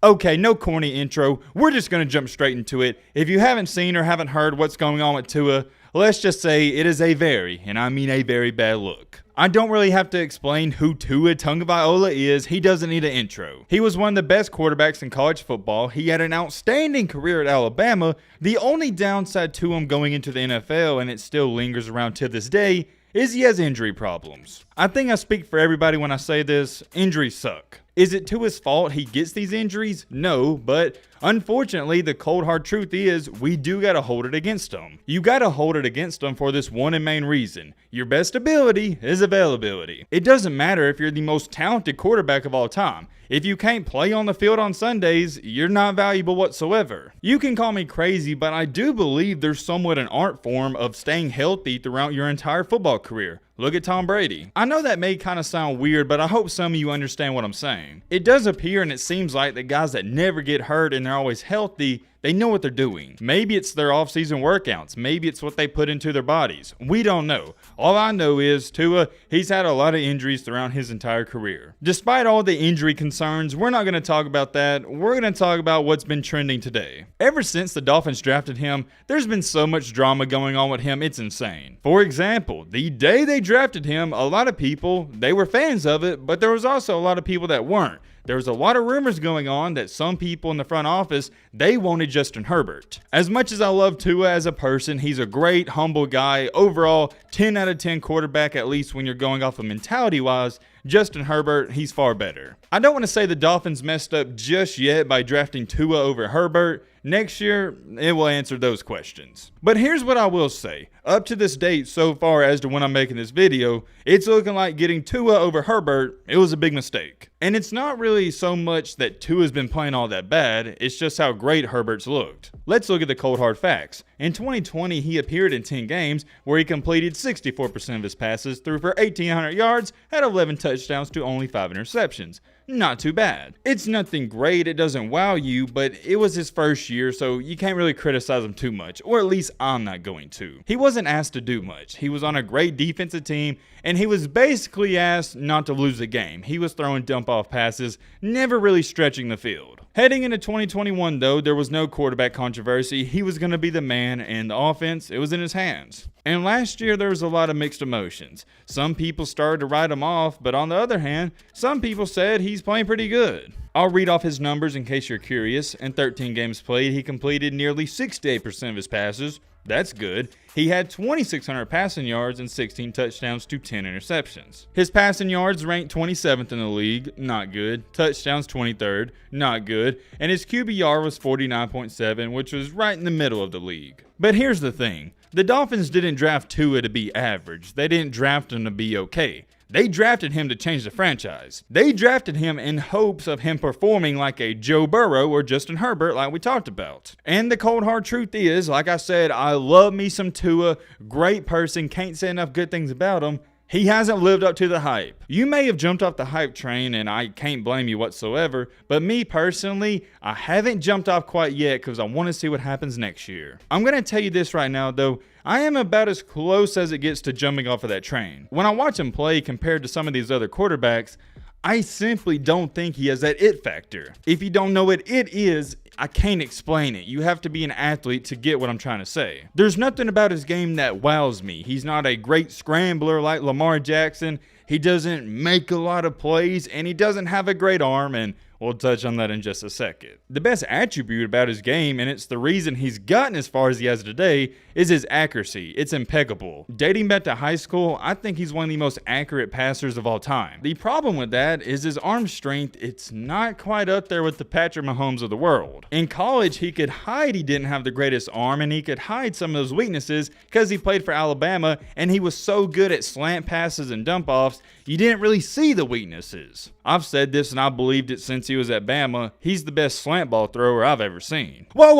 Okay, no corny intro. We're just going to jump straight into it. If you haven't seen or haven't heard what's going on with Tua, let's just say it is a very, and I mean a very bad look. I don't really have to explain who Tua Tagovailoa is. He doesn't need an intro. He was one of the best quarterbacks in college football. He had an outstanding career at Alabama. The only downside to him going into the NFL, and it still lingers around to this day, is he has injury problems. I think I speak for everybody when I say this. Injuries suck. Is it Tua's fault he gets these injuries? No, but unfortunately, the cold hard truth is we do gotta hold it against him. You gotta hold it against him for this one and main reason. Your best ability is availability. It doesn't matter if you're the most talented quarterback of all time. If you can't play on the field on Sundays, you're not valuable whatsoever. You can call me crazy, but I do believe there's somewhat an art form of staying healthy throughout your entire football career. Look at Tom Brady. I know that may kind of sound weird, but I hope some of you understand what I'm saying. It does appear and it seems like the guys that never get hurt and they're always healthy, they know what they're doing. Maybe it's their off-season workouts. Maybe it's what they put into their bodies. We don't know. All I know is Tua, he's had a lot of injuries throughout his entire career. Despite all the injury concerns, we're not going to talk about that. We're going to talk about what's been trending today. Ever since the Dolphins drafted him, there's been so much drama going on with him, it's insane. For example, the day they drafted him, a lot of people, they were fans of it, but there was also a lot of people that weren't. There was a lot of rumors going on that some people in the front office, they wanted Justin Herbert. As much as I love Tua as a person, he's a great, humble guy. Overall, 10 out of 10 quarterback, at least when you're going off of mentality-wise. Justin Herbert, he's far better. I don't want to say the Dolphins messed up just yet by drafting Tua over Herbert. Next year, it will answer those questions. But here's what I will say. Up to this date, so far as to when I'm making this video, it's looking like getting Tua over Herbert, it was a big mistake. And it's not really so much that Tua's been playing all that bad, it's just how great Herbert's looked. Let's look at the cold hard facts. In 2020, he appeared in 10 games where he completed 64% of his passes, threw for 1,800 yards, had 11 touchdowns to only 5 interceptions. Not too bad. It's nothing great, it doesn't wow you, but it was his first year, so you can't really criticize him too much, or at least I'm not going to. He wasn't asked to do much. He was on a great defensive team, and he was basically asked not to lose the game. He was throwing dump-off passes, never really stretching the field. Heading into 2021, though, there was no quarterback controversy. He was going to be the man, and the offense, it was in his hands. And last year, there was a lot of mixed emotions. Some people started to write him off, but on the other hand, some people said he's playing pretty good. I'll read off his numbers in case you're curious. In 13 games played, he completed nearly 68% of his passes. That's good. He had 2,600 passing yards and 16 touchdowns to 10 interceptions. His passing yards ranked 27th in the league, not good. Touchdowns 23rd, not good. And his QBR was 49.7, which was right in the middle of the league. But here's the thing. The Dolphins didn't draft Tua to be average. They didn't draft him to be okay. They drafted him to change the franchise. They drafted him in hopes of him performing like a Joe Burrow or Justin Herbert like we talked about. And the cold hard truth is, like I said, I love me some Tua. Great person, can't say enough good things about him. He hasn't lived up to the hype. You may have jumped off the hype train and I can't blame you whatsoever, but me personally, I haven't jumped off quite yet because I want to see what happens next year. I'm going to tell you this right now though, I am about as close as it gets to jumping off of that train. When I watch him play compared to some of these other quarterbacks, I simply don't think he has that it factor. If you don't know what it is, I can't explain it. You have to be an athlete to get what I'm trying to say. There's nothing about his game that wows me. He's not a great scrambler like Lamar Jackson. He doesn't make a lot of plays, and he doesn't have a great arm, and we'll touch on that in just a second. The best attribute about his game, and it's the reason he's gotten as far as he has today, is his accuracy. It's impeccable. Dating back to high school, I think he's one of the most accurate passers of all time. The problem with that is his arm strength, it's not quite up there with the Patrick Mahomes of the world. In college, he could hide he didn't have the greatest arm, and he could hide some of those weaknesses because he played for Alabama, and he was so good at slant passes and dump-offs, you didn't really see the weaknesses. I've said this and I believed it since he was at Bama. He's the best slant ball thrower I've ever seen. Whoa.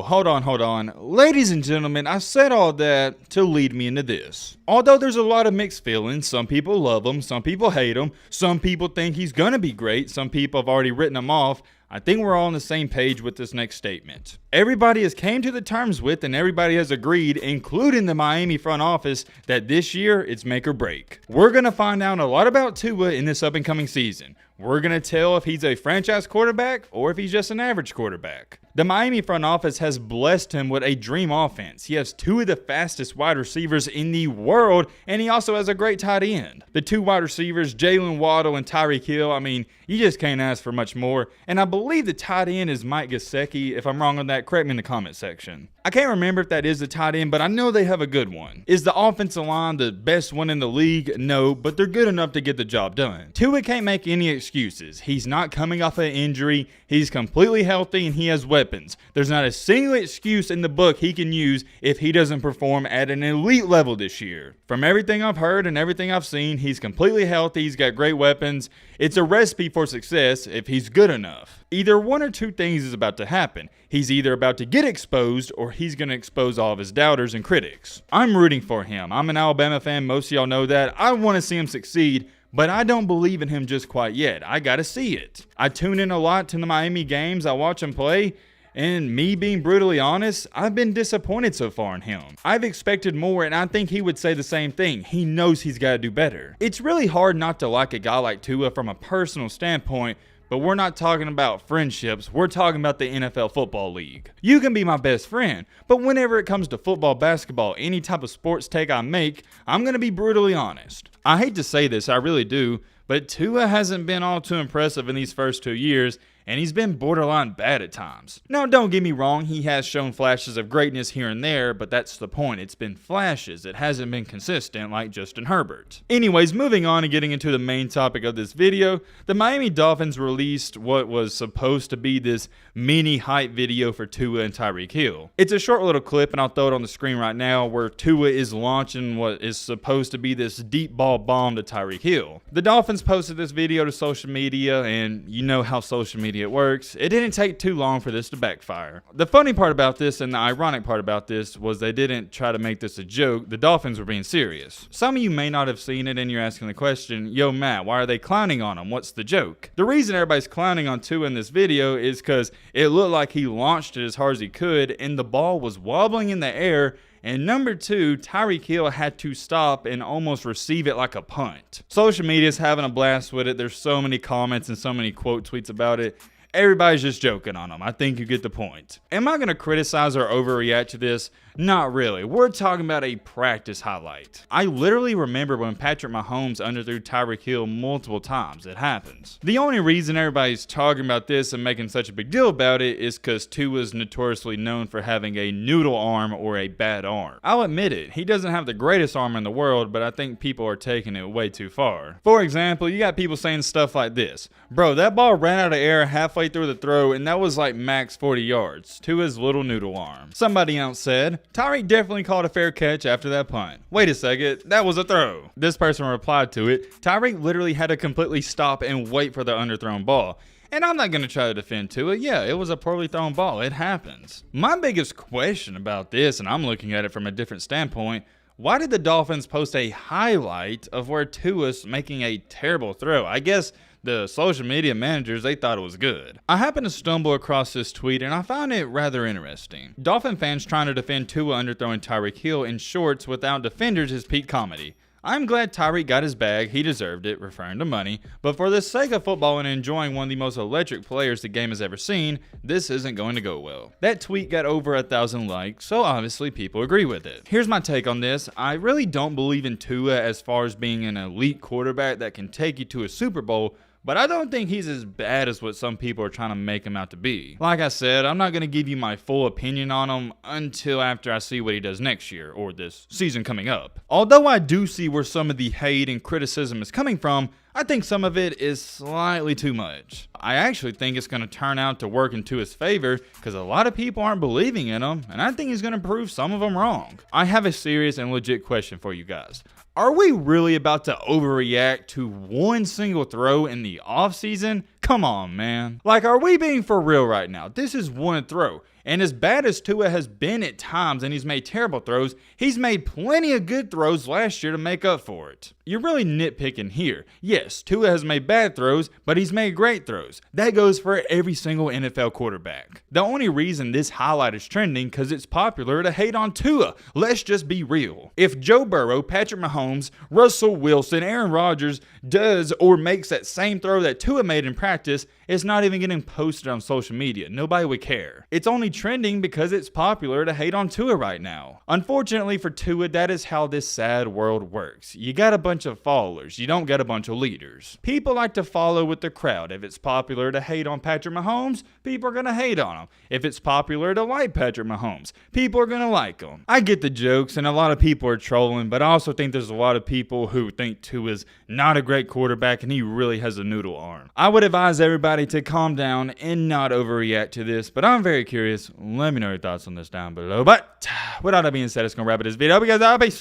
Hold on. Ladies and gentlemen, I said all that to lead me into this. Although there's a lot of mixed feelings, some people love him, some people hate him, some people think he's gonna be great, some people have already written him off. I think we're all on the same page with this next statement. Everybody has came to the terms with and everybody has agreed, including the Miami front office, that this year it's make or break. We're going to find out a lot about Tua in this up and coming season. We're going to tell if he's a franchise quarterback or if he's just an average quarterback. The Miami front office has blessed him with a dream offense. He has two of the fastest wide receivers in the world, and he also has a great tight end. The two wide receivers, Jalen Waddle and Tyreek Hill, I mean, you just can't ask for much more. And I believe the tight end is Mike Gesicki. If I'm wrong on that, correct me in the comment section. I can't remember if that is the tight end, but I know they have a good one. Is the offensive line the best one in the league? No, but they're good enough to get the job done. Tua can't make any excuses. He's not coming off an injury. He's completely healthy and he has weapons. There's not a single excuse in the book he can use if he doesn't perform at an elite level this year. From everything I've heard and everything I've seen, he's completely healthy. He's got great weapons. It's a recipe for success if he's good enough. Either one or two things is about to happen. He's either about to get exposed or he's going to expose all of his doubters and critics. I'm rooting for him. I'm an Alabama fan. Most of y'all know that. I want to see him succeed, but I don't believe in him just quite yet. I got to see it. I tune in a lot to the Miami games. I watch him play. And me being brutally honest, I've been disappointed so far in him. I've expected more, and I think he would say the same thing. He knows he's got to do better. It's really hard not to like a guy like Tua from a personal standpoint, but we're not talking about friendships. We're talking about the NFL Football League. You can be my best friend, but whenever it comes to football, basketball, any type of sports take I make, I'm going to be brutally honest. I hate to say this, I really do, but Tua hasn't been all too impressive in these first 2 years, and he's been borderline bad at times. Now, don't get me wrong, he has shown flashes of greatness here and there, but that's the point. It's been flashes. It hasn't been consistent like Justin Herbert. Anyways, moving on and getting into the main topic of this video, the Miami Dolphins released what was supposed to be this mini hype video for Tua and Tyreek Hill. It's a short little clip, and I'll throw it on the screen right now, where Tua is launching what is supposed to be this deep ball bomb to Tyreek Hill. The Dolphins posted this video to social media, and you know how social media it works. It didn't take too long for this to backfire. The funny part about this and the ironic part about this was they didn't try to make this a joke. The Dolphins were being serious. Some of you may not have seen it and you're asking the question, yo Matt, why are they clowning on him? What's the joke? The reason everybody's clowning on Tua in this video is because it looked like he launched it as hard as he could and the ball was wobbling in the air. And number two, Tyreek Hill had to stop and almost receive it like a punt. Social media is having a blast with it. There's so many comments and so many quote tweets about it. Everybody's just joking on him. I think you get the point. Am I going to criticize or overreact to this? Not really. We're talking about a practice highlight. I literally remember when Patrick Mahomes underthrew Tyreek Hill multiple times. It happens. The only reason everybody's talking about this and making such a big deal about it is because Tua is notoriously known for having a noodle arm or a bad arm. I'll admit it. He doesn't have the greatest arm in the world, but I think people are taking it way too far. For example, you got people saying stuff like this. Bro, that ball ran out of air halfway through the throw, and that was like max 40 yards. Tua's little noodle arm. Somebody else said, Tyreek definitely called a fair catch after that punt. Wait a second, that was a throw. This person replied to it, Tyreek literally had to completely stop and wait for the underthrown ball. And I'm not going to try to defend Tua. Yeah, it was a poorly thrown ball. It happens. My biggest question about this, and I'm looking at it from a different standpoint, why did the Dolphins post a highlight of where Tua's making a terrible throw? I guess the social media managers, they thought it was good. I happened to stumble across this tweet and I found it rather interesting. Dolphin fans trying to defend Tua underthrowing Tyreek Hill in shorts without defenders is peak comedy. I'm glad Tyreek got his bag, he deserved it, referring to money, but for the sake of football and enjoying one of the most electric players the game has ever seen, this isn't going to go well. That tweet got over 1,000 likes, so obviously people agree with it. Here's my take on this. I really don't believe in Tua as far as being an elite quarterback that can take you to a Super Bowl, but I don't think he's as bad as what some people are trying to make him out to be. Like I said, I'm not going to give you my full opinion on him until after I see what he does next year, or this season coming up. Although I do see where some of the hate and criticism is coming from, I think some of it is slightly too much. I actually think it's going to turn out to work into his favor because a lot of people aren't believing in him, and I think he's going to prove some of them wrong. I have a serious and legit question for you guys. Are we really about to overreact to one single throw in the offseason? Come on, man. Like, are we being for real right now? This is one throw. And as bad as Tua has been at times and he's made terrible throws, he's made plenty of good throws last year to make up for it. You're really nitpicking here. Yes, Tua has made bad throws, but he's made great throws. That goes for every single NFL quarterback. The only reason this highlight is trending because it's popular to hate on Tua. Let's just be real. If Joe Burrow, Patrick Mahomes, Russell Wilson, Aaron Rodgers does or makes that same throw that Tua made in practice, it's not even getting posted on social media. Nobody would care. It's only trending because it's popular to hate on Tua right now. Unfortunately for Tua, that is how this sad world works. You got a bunch of followers. You don't get a bunch of leaders. People like to follow with the crowd. If it's popular to hate on Patrick Mahomes, people are going to hate on him. If it's popular to like Patrick Mahomes, people are going to like him. I get the jokes and a lot of people are trolling, but I also think there's a lot of people who think Tua's not a great quarterback and he really has a noodle arm. I would advise everybody to calm down and not overreact to this, but I'm very curious. Let me know your thoughts on this down below. But without that being said, it's going to wrap it this video. Hope you guys out. Peace.